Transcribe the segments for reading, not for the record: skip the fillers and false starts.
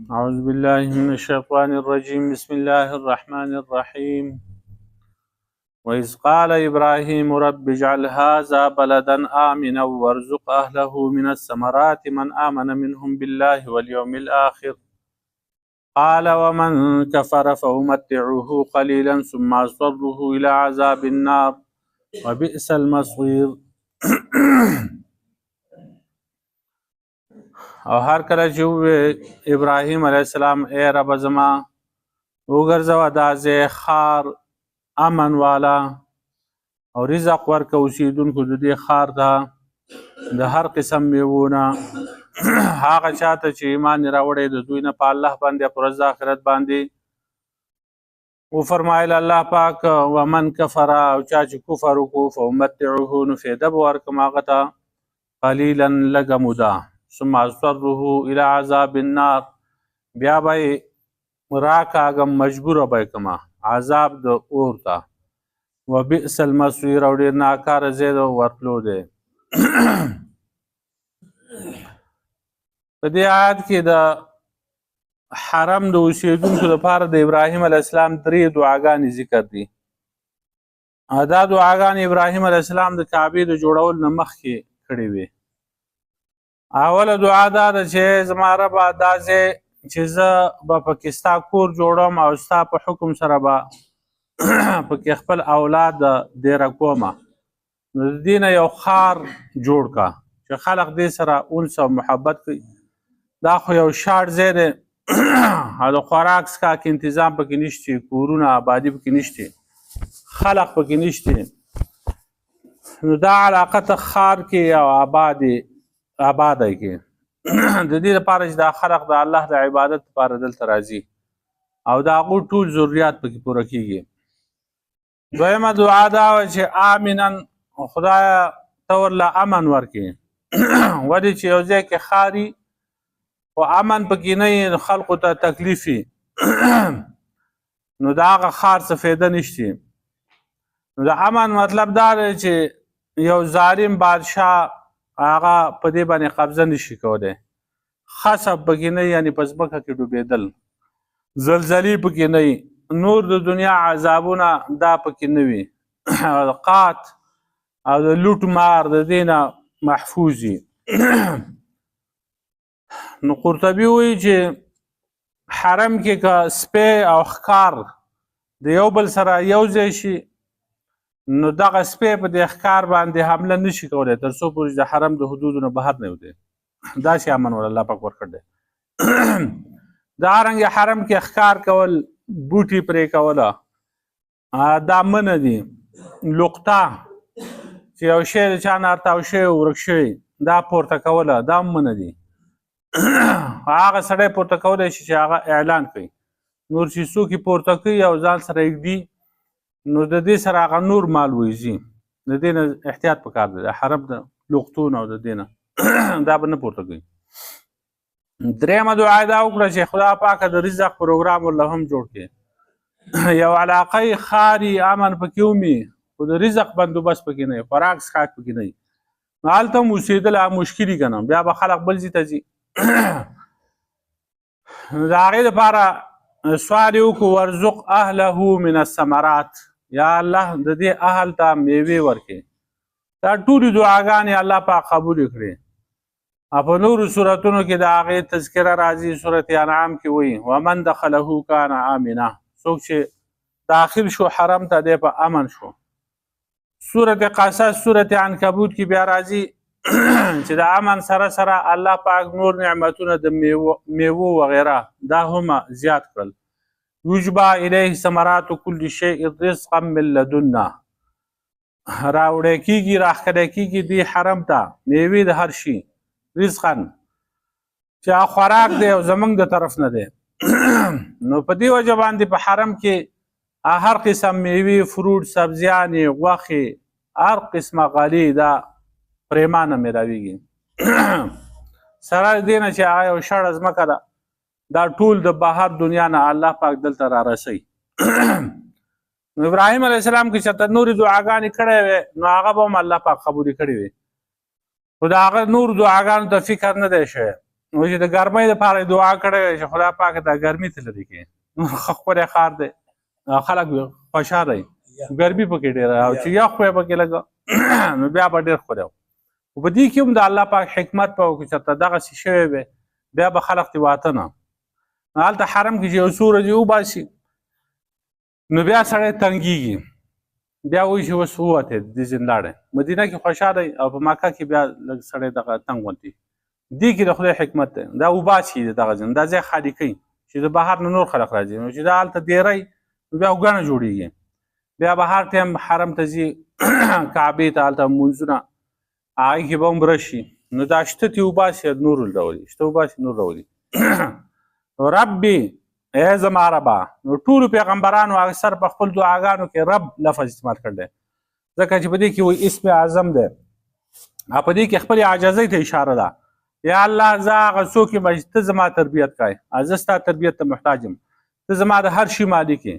أعوذ بالله من الشيطان الرجيم بسم الله الرحمن الرحيم وإذ قال إبراهيم رب اجعل هذا بلدا آمنا وارزق أهله من الثمرات من آمن منهم بالله واليوم الآخر قال ومن كفر فأمتعه قليلا ثم أضطره إلى عذاب النار وبئس المصير. او هر کله چې ابراهیم علیه السلام ای رب زما وګرځوه دا ځای ښار امن والا او رزق ورکه اوسېدونکو د دې ښار ته د هر قسم میوونه هغه چاته چې ایمان یې راوړی د دوی نه په الله باندې په ورځ د آخرت باندې وفرمایل الله پاک ومن کفر او چا چې کفر وکړو فامتعه نو فایده به ورکړم هغه ته قلیلا لږه موده ثم اضطره الى عذاب النار بیا به راکاږم مجبوره به یې کړمه عذاب د اور ته وبئس المصير او ډېر ناکاره ځای د ورتلو دی. په دې آیت کې د حرم د اوسېدونکو لپاره د ابراهیم علیه السلام 3 دعاګانې ذکر دي. دا دعاګانې ابراهیم علیه السلام د کعبې د جوړولو نه مخکې کړې وې. اوله دعا دا ده چې زما ربه دا ځای چې زه به پکې ستا کور جوړم او ستا په حکم سره به پکې خپل اولاد دیره کومه نو د دې نه یو ښار جوړ کا چې خلق دې سره انس او محبت کوي. دا خو یو شاړ ځای دی او د خوراک څښاک انتظام پکې نشته، کورونه آبادي پکې نشته، خلق پکې نشته. نو دا علاقه ته ښار کې او آباده کې د دې لپاره چې دا خلق د الله د عبادت لپاره دلته راځي او د هغوی ټول ضرورت پکې پوره کیږي. دویمه دعا دا وه چې آمنن خدایه ته ورله امن ورکړي ولې چې یو ځای کې ښاري خو امن پکې نه وي خلقو ته تکلیف وي نو د هغه ښار څه فایده نشته. نو د امن مطلب دا دی چې یو ظالم بادشاه هغه په دې باندې قبضه نشي کولی، خصب پکې نه یعنی په ځمکه کې ډوبېدل، زلزلې پکې نه وي، نور د دنیا عذابونه دا پکې نه وي، قات او د لوټ مار د دې نه محفوظ وي. نو قرطبي وایي چې حرم کې که سپی او ښکار د یو بل سره یو ځای شي نو دغه سپی په دې ښکار باندې حمله نشي کولی تر څو پورې د حرم د حدودو نه بهر نه وځي. دا شی امن ول الله پاک ورکړی دی. دارنګې حرم کې ښکار کول، بوټي پرې کوله دا منع دي. لقطه چې یو شی د چا نه ارتاو شوی ورک شوی دا پورته کوله دا هم منع دي. هغه سړی پورته کولی شي چې هغه اعلان کوي، نور چې څوک یې پورته کوي او ځان سره یږدي نو د دې سره هغه نور مال وځي. د دې نه احتیاط پکار دی، د حرم د لغتون او د دې نه دا به نه پورته کوي. درېیمه دعا دا وکړه چې خدا پاکه د رزق پروګرام ورله هم جوړ کړي، یو علاقه یې ښاري امن پکې ومي خو د رزق بندوبست پکې نه وي، خوراک څښاک پکې نه وي نو هلته هم اوسېدل مشکل وي که نه، بیا به خلق بل ځای ته ځي. د هغې دپاره سوال یې وکړو ورزق اهله من الثمرات، یا الله د دې اهل ته میوې ورکړي. دا ټولې دعاګانې الله پاک قبول کړي. په نورو صورتونو کې د هغې تذکره راځي. صورت انعام کې وایي ومن دخله کان آمنا، څوک چې داخل شو حرم ته دی په امن شو. صورت قصص صورت عنکبوت کې بیا راځي چې د امن سره سره الله پاک نور نعمتونه د میوو وغیره دا هم زیات کړل. یجبا الیه ثمرات کل شیء رزقا من لدنا، راوړی کېږي راښکلی کېږي دې حرم ته میوې د هر شي رزقا چې خوراک دی او زمونږ د طرف نه دی. نو په دې وجه باندې په حرم کې هر قسم میوې، فروټ، سبزیانې، غوښې، هر قسمه غلې دا پرېمانه میلاویږي. سره د دې نه چې هغه یو شړه ځمکه ده دا ټول د بهر دنیا نه الله پاک دلته را رسوي. نو ابراهیم علیه السلام کې چېرته نورې دعاګانې کړی وې نو هغه به هم الله پاک قبولې کړې وې، خو د هغه نورو دعاګانو ته فکر نه دی شوی. نو چې د ګرمۍ دپاره یې دعا کړې چې خدای پاک دا ګرمي ته لرې کړي. نو ښه ښکلی ښار دی، خلک خوشحاله وي، ګرمي پکې ډېره او چې یخ وی پکې لږه نو بیا به ډېر ښکلی و. خو په دې کې هم د الله پاک حکمت په و که چېرته دغسې شوی وی بیا به خلک ترې واته نه. نو هلته حرم کې چې یو څو ورځې وباسي نو بیا سړی تنګېږي، بیا وایي چې اوس ووتی د دې ځین لاړی. مدینه کې خوشحاله او په مکه کې بیا لږ سړی دغه تنګ غوندې. دې کې د خدای حکمت دی، دا وباسي دغه ځین، دا ځای خالي کوي چې د بهر نه نور خلک راځي. نو چې دا هلته دیری نو بیا ګڼه جوړېږي، بیا به هر ټایم حرم ته ځي کعبې ته، هلته لمونځونه هغې کې به هم راشي. نو دا شته ترې وباسي نور راولي، شته وباسي نور راولي. ربي ای زما ربه. نو ټولو پیغمبرانو اکثر په خپل دعاګانو کې رب لفظ استعمال کړی دی، ځکه چې په دې کې وایي اسم اعظم دی، او په دې کې خپلې عاجزۍ ته اشاره ده. یا الله زه هغه څوک یم چې ته زما تربیت کوې، زه ستا تربیت ته محتاج یم، ته زما د هر شي مالک یې.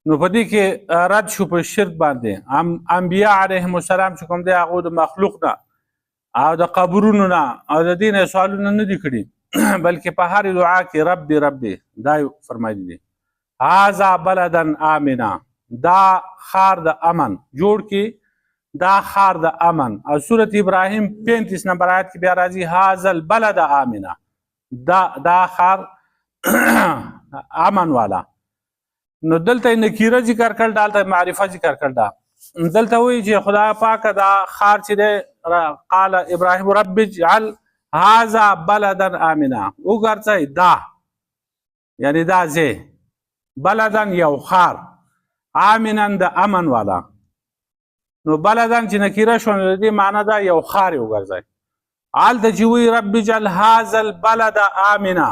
نو په دې کې رد شو په شرک باندې. انبیا علیهم السلام چې کوم دی هغو د مخلوق نه او د قبرونو نه او د دې نه سوالونه نه دي کړي بلکې په هر دعا کې ربي ربي دا فرمایلی دي. هذا بلدا آمنا، دا خار د امن جوړ کې، دا خار د امن. او سورت ابراهیم 35 نمبر آیت کې بیا راځي هذا البلد آمنا، دا خار امن والا. نو دلته نکیره ذکر کړل، دلته معرفه ذکر کړل. دلته وایي چې خدای پاک دا خار چې دی قال ابراهیم رب اجعل هذا بلدا آمنا، وګرځئ دا یعنی دا ځای بلدن یو خار آمنا د امن والا. نو بلدن چې نکیره شو نو د دې معنا دا یو خار یې وګرځئ. هلته چې وایي رب اجعل هذا البلد آمنا،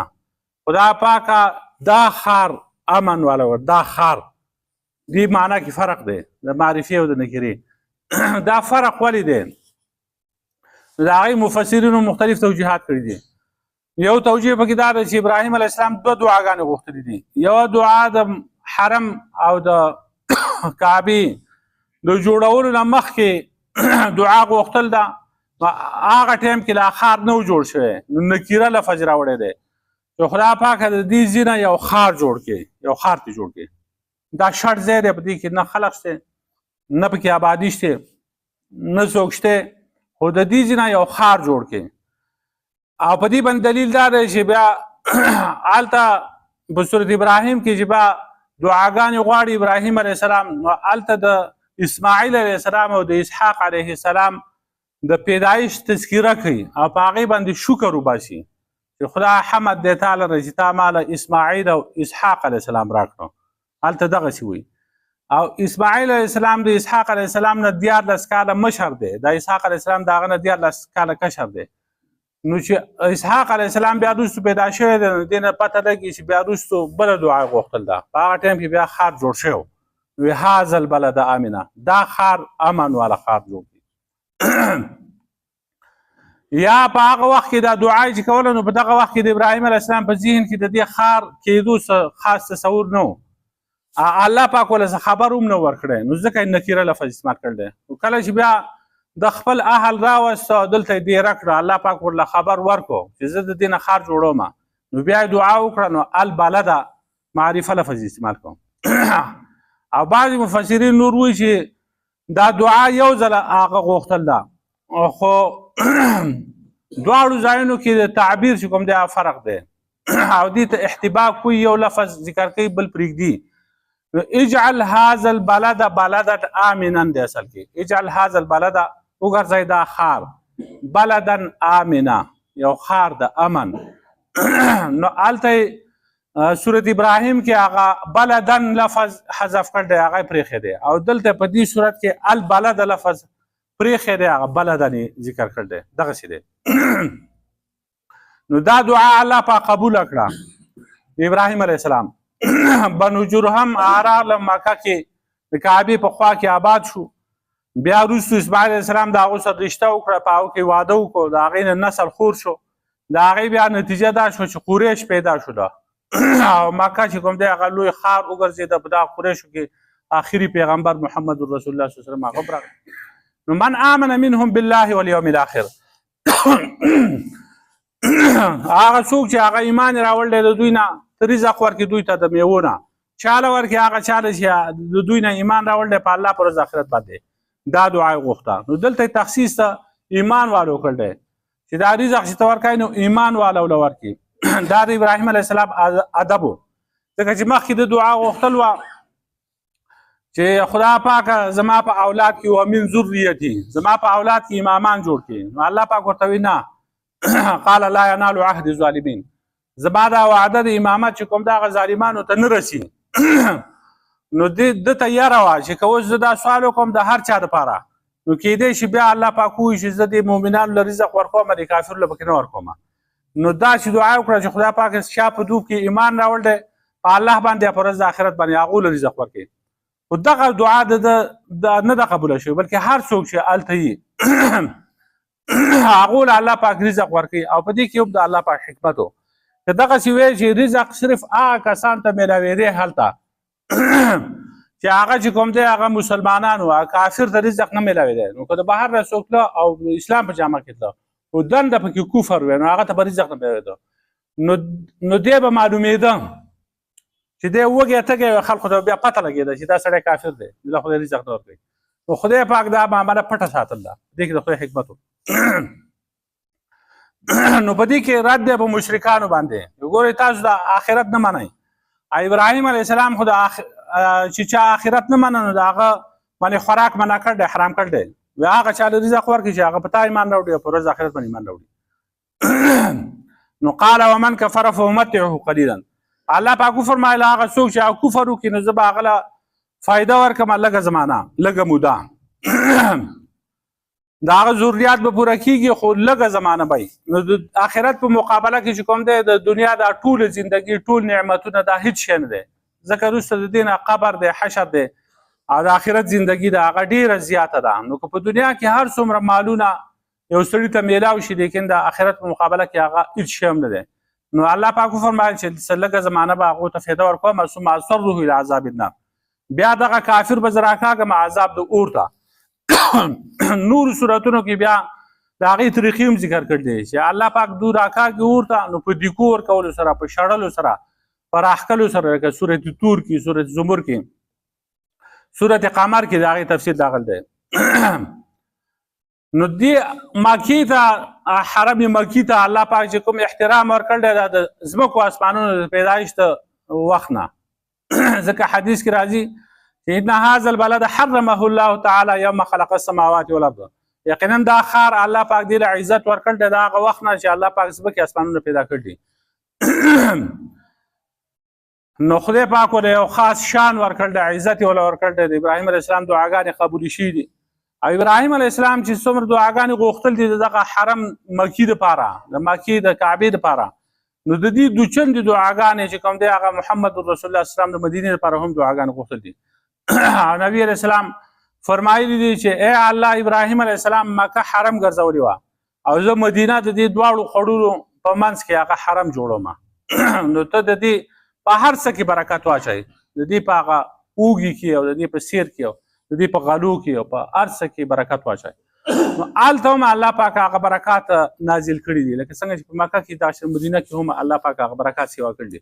خدای پاکه دا خار امن والا و، دا خار. دې معنا کې فرق دی د معرفي او د نکرې. دا فرق ولې دی؟ د هغې مفسرینو مختلف توجیحات کړي دي. یو توجیه پکې دا ده چې ابراهیم علیه السلام دوه دعاګانې غوښتلې دي. یوه دعا د حرم او د کعبې د جوړولو نه مخکې دعا غوښتل ده. هغه ټایم کې لا خار نه و جوړ شوی، نو نکیره لفظ راوړی دی چې خدای پاکه د دې ځای نه یو خار جوړ کړي، یو خار ته جوړ کړي. دا شړ ځای دی، په دې کې نه خلق شته، نه پکې آبادي شته، نه څوک شته، خو د دې ځای نه یو خار جوړ کړي. او په دې باندې دلیل دا دی چې بیا هلته په سورت ابراهیم کې چې بیا دعاګانې غواړي ابراهیم علیه السلام، نو هلته د اسماعیل علیه السلام او د اسحاق علیه السلام د پیدایش تذکیره کوي او په هغې باندې شکر وباسي چې خدای حمد دی تا لره چې تا ماله اسماعیل او اسحاق علیه السلام راکړو. هلته دغسې وایي. او اسماعیل علیه السلام د اسحاق علیه السلام نه 14 کاله مشر دی، د اسحاق علیه السلام د هغه نه 14 کاله کشر دی. نو چې اسحاق علیه السلام بیا وروستو پیدا شوی دی، نو دې نه پته لګي چې بیا وروستو بله دعا غوښتل ده. په هغه ټایم کې بیا خار جوړ شوی نو هذا البلد آمنا، دا خار امن والا خار جوړ دی. یا په هغه وخت کې دا دعا چې کوله، نو په دغه وخت کې د ابراهیم علیه السلام په ذهن کې د دې خار کېدو خاص تصور نه و. الله پاک ولې خبر هم نه ورکړی، نو ځکه یې نکیره لفظ استعمال کړی دی. کله چې بیا د خپل اهل راوسته دلته یې دیره کړه، الله پاک ورله خبر ورکړو چې زه د دې نه خار جوړوم، نو بیا یې دعا وکړه، نو البلده معرفه لفظ استعمال کوم. او بعضې مفسرین نور وایي چې دا دعا یو ځله هغه غوښتل ده، خو دواړو ځایونو کې د تعبیر چې کوم دی فرق دی او دې ته احتباق کوي، یو لفظ ذکر کوي بل پرېږدي. اجعل هذا البلد بلدا آمنا دی اصل کې. اجعل هذا البلد وګرځئ دا خار بلدا آمنا، یو خار د امن. نو هلته سورت ابراهیم کې هغه بلدن لفظ حذف کړ دی، هغه پرېښی دی. او دلته په دې صورت کې البلد لفظ پرېښی دی، هغه بلدن ذکر کړ دی، دغسې دی. نو دا دعا الله پاک قبوله کړه د ابراهیم علیه السلام. بنو جرهم راغله مکه کې د کعبې په خوا کې آباد شو. بیا وروستو اسماعیل علیه السلام د هغو سره رشته وکړه، په هغو کې واده وکړو، د هغې نه نسل خور شو. د هغې بیا نتیجه دا شوه چې قریش پیدا شوله او مکه چې کوم دی هغه لوی خار وګرځېده. په دغه قریشو کې آخري پیغمبر محمد رسول الله صلی الله علیه وسلم هغه راغی. نو من آمن منهم بالله والیوم الاخر هغه څوک چې هغه ایمان راوړل د دوی نه رزق ورکړي دوی ته د میوو نه چاله ورکړي هغه چاله چې د دوی نه ایمان راوړل په الله پر ورځ آخرت باندې دا دعا یې غوښته نو دلته تخصیص ته ایمان والو کړل دی چې دا رزق چې ته ورکوې نو ایمان والو له ورکړي دا د ابراهیم علیه السلام ادب و ځکه چې مخکې د دعا غوښتل وه چې خدا پاک زما په اولاد کې ومن ذریتي زما په اولاد کې امامان جوړ کړي نو الله پاک ورته وایي نه قال لا ينال عهد الظالمين زما دا وعده د امامت چې کوم دغه ظالمانو ته نه رسي نو د تیاره وه چې که اوس زه دا سوال وکړم د هر چا دپاره نو کیدای شي بیا الله پاک ووایي چې زه د مؤمنانو له رزق ورکوم د کافرو له پکې نه ورکوم نو دا چې دعا وکړه چې خدای پاک شا په دوب کې ایمان راوړ دی په الله باندې په ورځ د آخرت باندې هغو له رزق ورکوي خو دغه دعا نه ده قبوله شوې بلکې هر څوک چې هلته یي هغو له الله پاک رزق ورکوي او په دې کې هم د الله پاک حکمت و که دغسې ویل چې رزق صرف هغه کسان ته میلاوېدی هلته چې هغه چې کوم دی هغه مسلمانانو کافر ته رزق نه میلاوېدی نو که د بهر نه څوک تله او د اسلام په جامه کې تله او دنده پکې کفر وی نو هغه ته به رزق نه میلاوېده نو دی به معلومېده چې دی وږی تږی خلکو ته بیا پته لګېده چې دا سړی کافر دی د خدای رزق نه ورکوي نو خدای پاک دا معامله پټه ساتل ده دې کې د خدای حکمت و نو په دې کې رد دی په مشرکانو باندې وګورئ تاسو د آخرت نه منئ ابراهیم علیه السلام خو چې چا آخرت نه منه نو د هغه باندې خوراک منع کړ دی حرام کړ دی وی هغه چاله رزق ورکړي چې هغه په تا ایمان راوړي او په ورځ آخرت باندې ایمان راوړي نو قال ومن کفر فامتعه قلیلا الله پاک فرمایله هغه څوک چې کفر وکړي نو زه به هغه له فایده ورکړم لږه زمانه لږه موده د هغه ضرورت به پوره کېږي خو لږه زمانه به نو د آخرت په مقابله کې چې کوم دی د دنیا دا ټوله زندګي ټول نعمتونه دا هیڅ شی نه دی ځکه وروسته د دې نه قبر دی حشر دی او د آخرت زندګي د هغه ډېره زیاته ده نو که په دنیا کې هر څومره مالونه یو سړي ته میلاو شي لیکن د آخرت په مقابله کې هغه هیڅ شی هم نه دی نو الله پاک وفرمایل چې لږه زمانه به هغو ته فایده ورکوم ثم اضطره الى عذاب النار بیا دغه کافر به زه راکاږم عذاب د اور ته نور صورتونو کې بیا د هغې طریقې هم ذکر کړي دي چې الله پاک دو راکاږي اور ته نو په دیکو ورکولو سره په شړلو سره په راښکلو سره لکه صورت تور کې صورت زمر کې صورت قمر کې د هغې تفصیل داخل دی نو دې مکې ته حرم مکې ته الله پاک چې کوم احترام ورکړی دی دا د ځمکو اسمانونو د پیدایښت وخت نه ځکه حدیث کې راځي چې ان هذا البلد حرمه الله تعالی یوم خلق السماوات والارض یقینا دا ښار الله پاک دې له عزت ورکړی دی د هغه وخت نه چې الله پاک ځمکې اسمانونه پیدا کړي دي نو خدای پاک ورته یو خاص شان ورکړی دی عزت یې ورله ورکړی دی د ابراهیم علیه السلام دعاګانې قبولې شوي دي او ابراهیم علیه السلام چې څومره دعاګانې غوښتل دي د دغه حرم مکې دپاره د مکې د کعبې دپاره نو د دې دوچندې دعاګانې چې کوم دی هغه محمد رسول الله اسلام د مدینې لپاره هم دعاګانې غوښتل دي نبی علیه السلام فرمایلی دي چې ای الله ابراهیم علیه السلام مکه حرم ګرځولې وه او زه مدینه د دې دواړو خړونو په منځ کې هغه حرم جوړوم نو ته د دې په هر څه کې برکت واچوي د دې په هغه اوږې کې او د دې په سیر کې او د دې په غلو کې او په هر څه کې برکت واچوي نو هلته هم الله پاک هغه برکات نازل کړي دي لکه څنګه چې په مکه کې داسې مدینه کې هم الله پاک هغه برکات سیوا کړي دي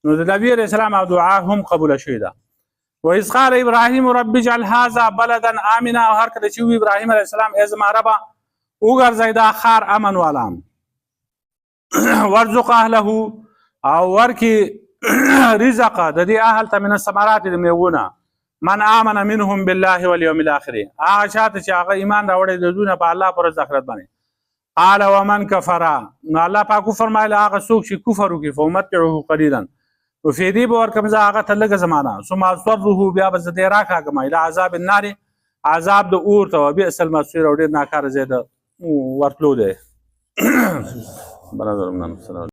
نو د نبي علیه السلام او دعا هم قبوله شوې ده وإذ قال ابراهیم رب اجعل هذا بلدا آمنا او هر کله چې وي ابراهیم علیه السلام ای زما ربه وګرځئ دا ښار امن والا وارزق اهله او ورکي رزق د دې اهل ته من الثمرات د میوونه من آمن منهم بالله واليوم الاخر هغه چاته چې هغه ایمان راوړی د دوی نه په الله پر ورځ آخرت باندې قال ومن کفر نو الله پاک فرمایله هغه څوک چې کفر وکړي فامتعه قلیلا وفیدې به ورکړم زه هغه ته لږه زمانه ثم اضطره بیا به زه دې راکاږم الى عذاب النار عذاب د اور ته وبئس المصیر او ډېر ناکاره ځای د ورتلو دی